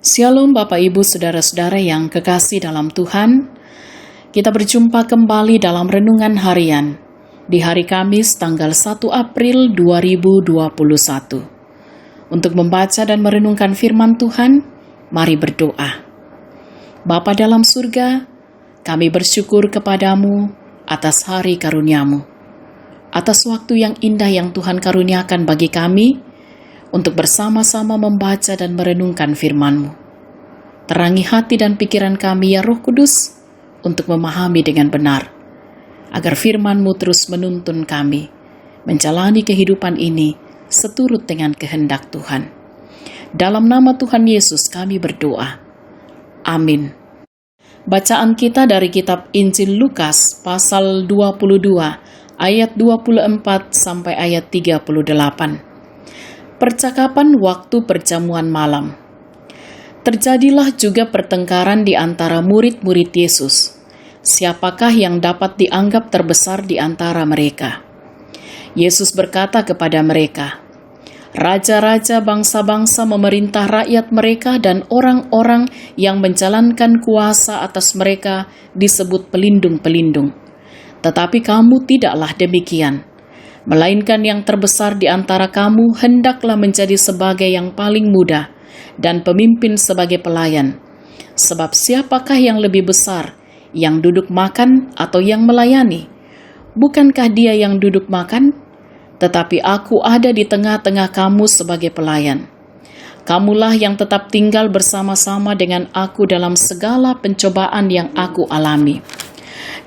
Shalom Bapak Ibu Saudara-saudara yang kekasih dalam Tuhan. Kita berjumpa kembali dalam renungan harian di hari Kamis tanggal 1 April 2021. Untuk membaca dan merenungkan firman Tuhan, mari berdoa. Bapa dalam surga, kami bersyukur kepadamu atas hari karunia-Mu, atas waktu yang indah yang Tuhan karuniakan bagi kami, untuk bersama-sama membaca dan merenungkan firman-Mu. Terangi hati dan pikiran kami ya Roh Kudus, untuk memahami dengan benar, agar firman-Mu terus menuntun kami, menjalani kehidupan ini seturut dengan kehendak Tuhan. Dalam nama Tuhan Yesus kami berdoa. Amin. Bacaan kita dari kitab Injil Lukas pasal 22 ayat 24 sampai ayat 38. Percakapan waktu perjamuan malam. Terjadilah juga pertengkaran di antara murid-murid Yesus. Siapakah yang dapat dianggap terbesar di antara mereka? Yesus berkata kepada mereka, "Raja-raja bangsa-bangsa memerintah rakyat mereka dan orang-orang yang menjalankan kuasa atas mereka disebut pelindung-pelindung. Tetapi kamu tidaklah demikian. Melainkan yang terbesar di antara kamu hendaklah menjadi sebagai yang paling muda dan pemimpin sebagai pelayan. Sebab siapakah yang lebih besar, yang duduk makan atau yang melayani? Bukankah dia yang duduk makan? Tetapi aku ada di tengah-tengah kamu sebagai pelayan. Kamulah yang tetap tinggal bersama-sama dengan aku dalam segala pencobaan yang aku alami.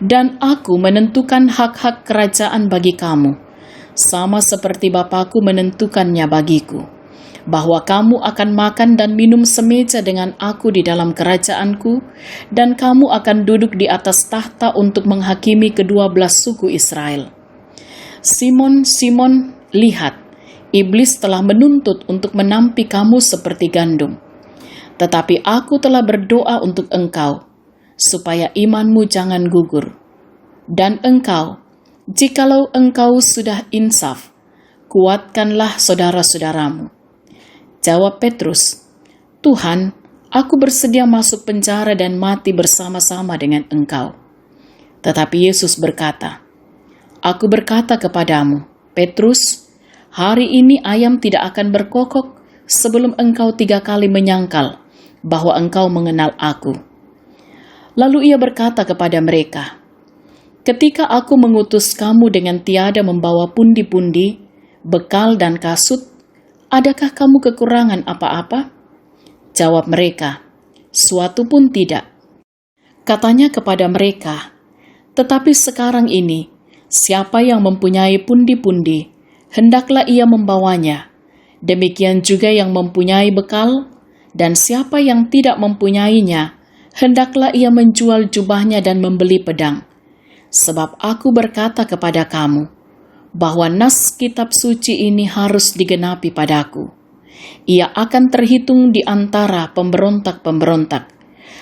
Dan aku menentukan hak-hak kerajaan bagi kamu, sama seperti Bapakku menentukannya bagiku, bahwa kamu akan makan dan minum semeja dengan aku di dalam kerajaanku, dan kamu akan duduk di atas tahta untuk menghakimi kedua belas suku Israel. Simon, Simon, lihat, iblis telah menuntut untuk menampi kamu seperti gandum. Tetapi aku telah berdoa untuk engkau, supaya imanmu jangan gugur. Dan engkau, jikalau engkau sudah insaf, kuatkanlah saudara-saudaramu." Jawab Petrus, "Tuhan, aku bersedia masuk penjara dan mati bersama-sama dengan engkau." Tetapi Yesus berkata, "Aku berkata kepadamu, Petrus, hari ini ayam tidak akan berkokok sebelum engkau 3 kali menyangkal bahwa engkau mengenal aku." Lalu ia berkata kepada mereka, "Ketika aku mengutus kamu dengan tiada membawa pundi-pundi, bekal dan kasut, adakah kamu kekurangan apa-apa?" Jawab mereka, "Suatu pun tidak." Katanya kepada mereka, "Tetapi sekarang ini, siapa yang mempunyai pundi-pundi, hendaklah ia membawanya. Demikian juga yang mempunyai bekal, dan siapa yang tidak mempunyainya, hendaklah ia menjual jubahnya dan membeli pedang. Sebab aku berkata kepada kamu, bahwa nas kitab suci ini harus digenapi padaku. Ia akan terhitung di antara pemberontak-pemberontak.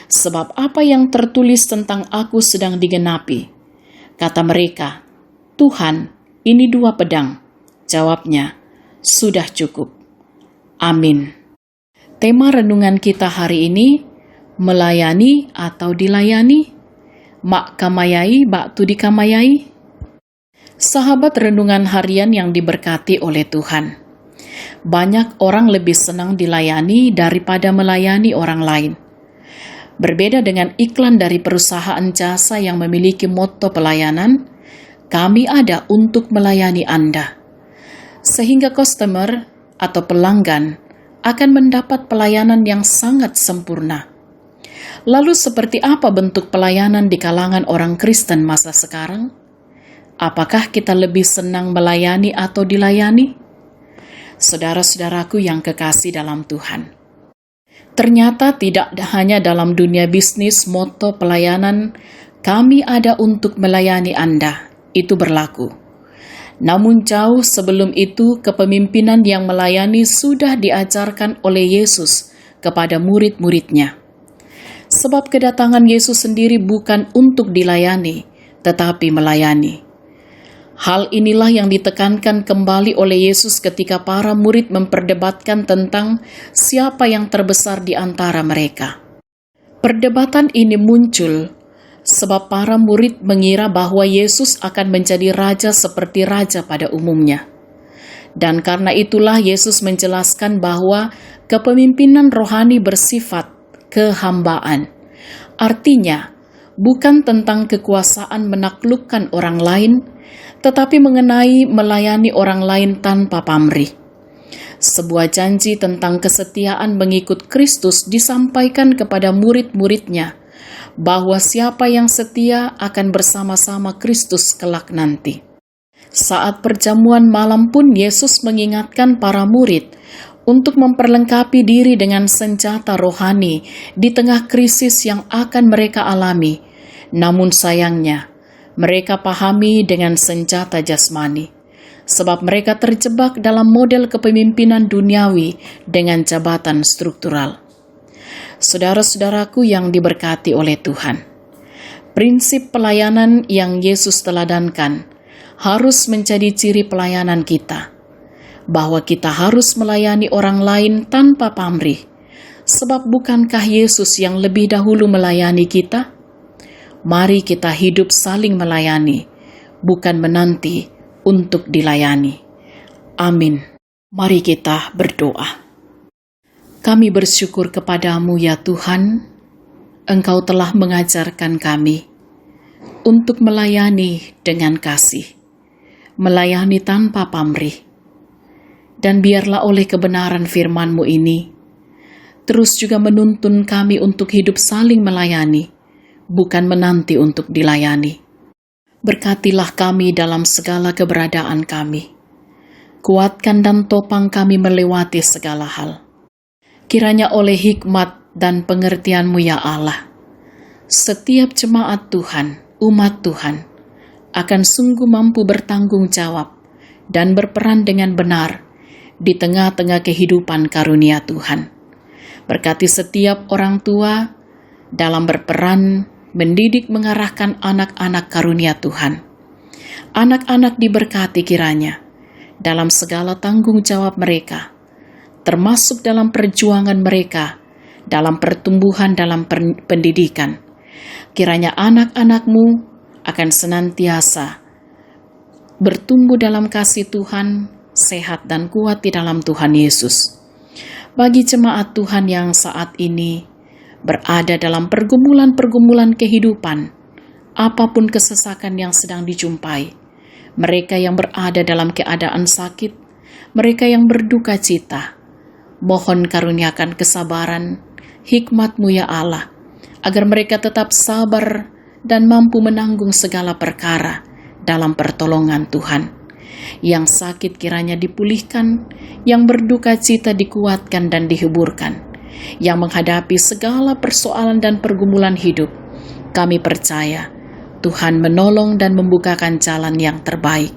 Sebab apa yang tertulis tentang aku sedang digenapi." Kata mereka, "Tuhan, ini 2 pedang." Jawabnya, "Sudah cukup." Amin. Tema renungan kita hari ini, melayani atau dilayani? Mak kamayai, bak tu dikamayai. Sahabat renungan harian yang diberkati oleh Tuhan, banyak orang lebih senang dilayani daripada melayani orang lain. Berbeda dengan iklan dari perusahaan jasa yang memiliki motto pelayanan, "Kami ada untuk melayani Anda." Sehingga customer atau pelanggan akan mendapat pelayanan yang sangat sempurna. Lalu seperti apa bentuk pelayanan di kalangan orang Kristen masa sekarang? Apakah kita lebih senang melayani atau dilayani? Saudara-saudaraku yang kekasih dalam Tuhan, ternyata tidak hanya dalam dunia bisnis motto pelayanan "Kami ada untuk melayani Anda" itu berlaku. Namun jauh sebelum itu, kepemimpinan yang melayani sudah diajarkan oleh Yesus kepada murid-muridnya. Sebab kedatangan Yesus sendiri bukan untuk dilayani, tetapi melayani. Hal inilah yang ditekankan kembali oleh Yesus ketika para murid memperdebatkan tentang siapa yang terbesar di antara mereka. Perdebatan ini muncul sebab para murid mengira bahwa Yesus akan menjadi raja seperti raja pada umumnya. Dan karena itulah Yesus menjelaskan bahwa kepemimpinan rohani bersifat kehambaan. Artinya, bukan tentang kekuasaan menaklukkan orang lain, tetapi mengenai melayani orang lain tanpa pamrih. Sebuah janji tentang kesetiaan mengikut Kristus disampaikan kepada murid-muridnya, bahwa siapa yang setia akan bersama-sama Kristus kelak nanti. Saat perjamuan malam pun Yesus mengingatkan para murid untuk memperlengkapi diri dengan senjata rohani di tengah krisis yang akan mereka alami. Namun sayangnya, mereka pahami dengan senjata jasmani, sebab mereka terjebak dalam model kepemimpinan duniawi dengan jabatan struktural. Saudara-saudaraku yang diberkati oleh Tuhan, prinsip pelayanan yang Yesus teladankan harus menjadi ciri pelayanan kita, bahwa kita harus melayani orang lain tanpa pamrih, sebab bukankah Yesus yang lebih dahulu melayani kita? Mari kita hidup saling melayani, bukan menanti untuk dilayani. Amin. Mari kita berdoa. Kami bersyukur kepadamu ya Tuhan, Engkau telah mengajarkan kami untuk melayani dengan kasih, melayani tanpa pamrih. Dan biarlah oleh kebenaran firman-Mu ini, terus juga menuntun kami untuk hidup saling melayani, bukan menanti untuk dilayani. Berkatilah kami dalam segala keberadaan kami. Kuatkan dan topang kami melewati segala hal. Kiranya oleh hikmat dan pengertian-Mu ya Allah, setiap jemaat Tuhan, umat Tuhan, akan sungguh mampu bertanggung jawab dan berperan dengan benar di tengah-tengah kehidupan karunia Tuhan. Berkati setiap orang tua dalam berperan mendidik mengarahkan anak-anak karunia Tuhan. Anak-anak diberkati kiranya dalam segala tanggung jawab mereka, termasuk dalam perjuangan mereka, dalam pertumbuhan dalam pendidikan. Kiranya anak-anak-Mu akan senantiasa bertumbuh dalam kasih Tuhan, sehat dan kuat di dalam Tuhan Yesus. Bagi jemaat Tuhan yang saat ini berada dalam pergumulan-pergumulan kehidupan, apapun kesesakan yang sedang dijumpai, mereka yang berada dalam keadaan sakit, mereka yang berduka cita, mohon karuniakan kesabaran, hikmat-Mu ya Allah, agar mereka tetap sabar dan mampu menanggung segala perkara dalam pertolongan Tuhan. Yang sakit kiranya dipulihkan, yang berduka cita dikuatkan dan dihiburkan, yang menghadapi segala persoalan dan pergumulan hidup. Kami percaya Tuhan menolong dan membukakan jalan yang terbaik.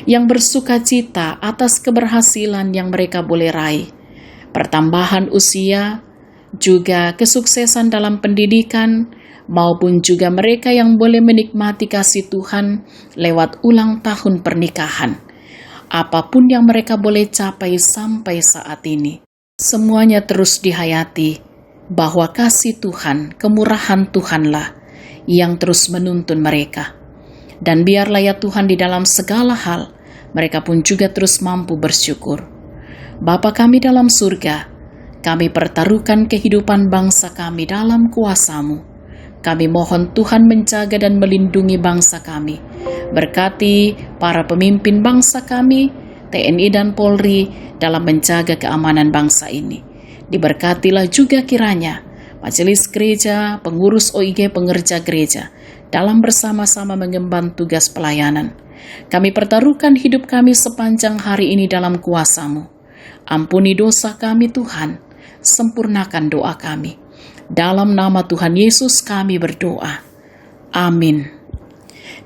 Yang bersuka cita atas keberhasilan yang mereka boleh raih, pertambahan usia, juga kesuksesan dalam pendidikan, maupun juga mereka yang boleh menikmati kasih Tuhan lewat ulang tahun pernikahan. Apapun yang mereka boleh capai sampai saat ini, semuanya terus dihayati bahwa kasih Tuhan, kemurahan Tuhanlah yang terus menuntun mereka. Dan biarlah ya Tuhan di dalam segala hal, mereka pun juga terus mampu bersyukur. Bapa kami dalam surga, kami pertaruhkan kehidupan bangsa kami dalam kuasa-Mu. Kami mohon Tuhan menjaga dan melindungi bangsa kami. Berkati para pemimpin bangsa kami, TNI dan Polri, dalam menjaga keamanan bangsa ini. Diberkatilah juga kiranya majelis gereja, pengurus OIG, pengerja gereja, dalam bersama-sama mengemban tugas pelayanan. Kami pertaruhkan hidup kami sepanjang hari ini dalam kuasa-Mu. Ampuni dosa kami Tuhan, sempurnakan doa kami. Dalam nama Tuhan Yesus kami berdoa. Amin.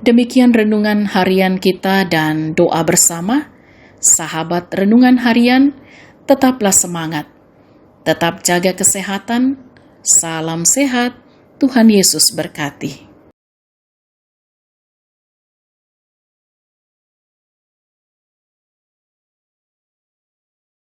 Demikian renungan harian kita dan doa bersama. Sahabat renungan harian, tetaplah semangat. Tetap jaga kesehatan. Salam sehat. Tuhan Yesus berkati.